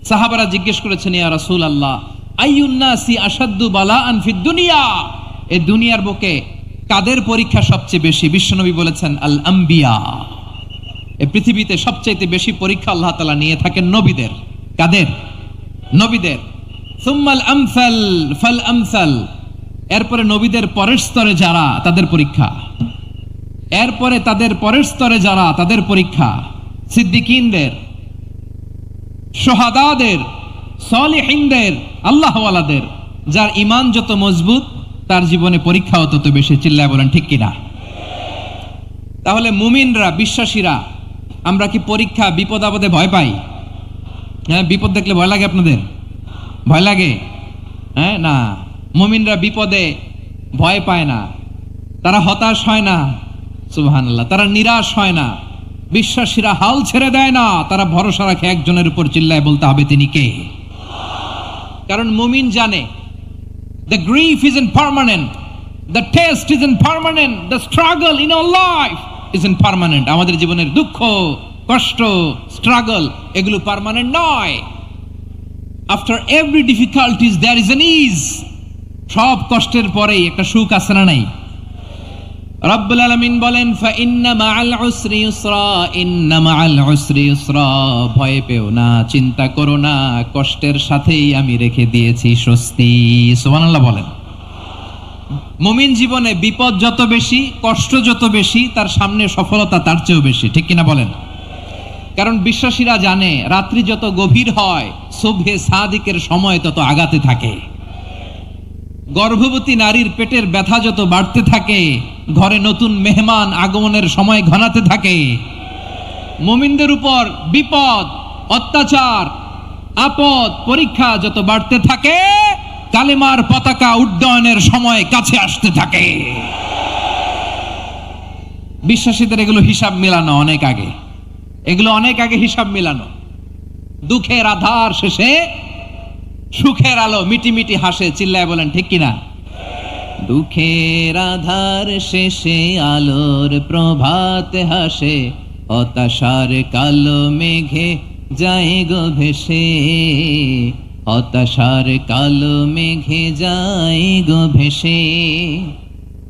সাহাবারা জিজ্ঞেস করেছেন, ইয়া রাসূলুল্লাহ, আইয়ুন নাসি আশাদ্দু বালাআন ফিদ দুনিয়া, এই দুনিয়ার বুকে কাদের পরীক্ষা সবচেয়ে বেশি? বিশ্বনবী বলেছেন, আল আম্বিয়া। এই পৃথিবীতে সবচাইতে বেশি পরীক্ষা আল্লাহ তাআলা নিয়ে থাকেন নবীদের। কাদের? নবীদের। সুম্মাল আমসাল ফাল আমসাল, এরপরে নবীদের পরের স্তরে যারা, তাদের পরীক্ষা। এরপরে তাদের পরের স্তরে যারা, তাদের পরীক্ষা। সিদ্দিকিনদের, শহাদাদের, সালিহিনদের, আল্লাহওয়ালাদের। যার ঈমান যত মজবুত তার জীবনে পরীক্ষাও তত বেশি। চিল্লায় বলেন ঠিক কিনা? তাহলে মুমিনরা, বিশ্বাসীরা, আমরা কি পরীক্ষা, বিপদ আপদে ভয় পাই? হ্যাঁ, বিপদ দেখলে ভয় লাগে আপনাদের? ভয় লাগে? হ্যাঁ, না, মুমিনরা বিপদে ভয় পায় না, তারা হতাশ হয় না। সুবহানাল্লাহ। তারা নিরাশ হয় না। বিশ্বাসীরা হাল ছেড়ে দেয় না, তারা ভরসা রাখে একজনের উপর। চিল্লায় বলতে হবে তিনি কে? কারণ মুমিন জানে, the grief isn't permanent, the test isn't permanent, the struggle in our life isn't permanent. আমাদের জীবনের দুঃখ, কষ্ট, স্ট্রাগল, এগুলো পার্মানেন্ট নয়। After every difficulties there is an ease. সব কষ্টের পরেই একটা সুখ আছে না নাই? রব্বুল আলামিন বলেন, ফা ইন্না মাআল উসরি ইউসরা, ইন্না মাআল উসরি ইউসরা, ভয় পেও না, চিন্তা করো না, কষ্টের সাথেই আমি রেখে দিয়েছি স্বস্তি। সুবহানাল্লাহ বলেন। মুমিন জীবনে বিপদ যত বেশি, কষ্ট যত বেশি, তার সামনে সফলতা তার চেয়েও বেশি। ঠিক কিনা বলেন? কারণ বিশ্বাসীরা জানে, রাত্রি যত গভীর হয়, সুবহে সাদিকের সময় তত আগাতে থাকে। গর্ভবতী নারীর পেটের ব্যথা যত বাড়তে থাকে, ঘরে নতুন মেহমান আগমনের সময় ঘনাতে থাকে। মুমিনদের উপর বিপদ, অত্যাচার, আপদ, পরীক্ষা যত বাড়তে থাকে, কালেমার পতাকা উড্ডয়নের সময় কাছে আসতে থাকে। বিশ্বাসীদের এগুলো হিসাব মেলানো অনেক আগে, এগুলো অনেক আগে হিসাব মেলানো। দুঃখের আধার শেষে সুখের আলো মিটিমিটি হাসে। চিল্লায় বলেন ঠিক কিনা? দুঃখের আধার শেষে আলোর প্রভাত হাসে, হতাশার কালো মেঘে যায় গো ভেসে, হতাশার কালো মেঘে যায় গো ভেসে।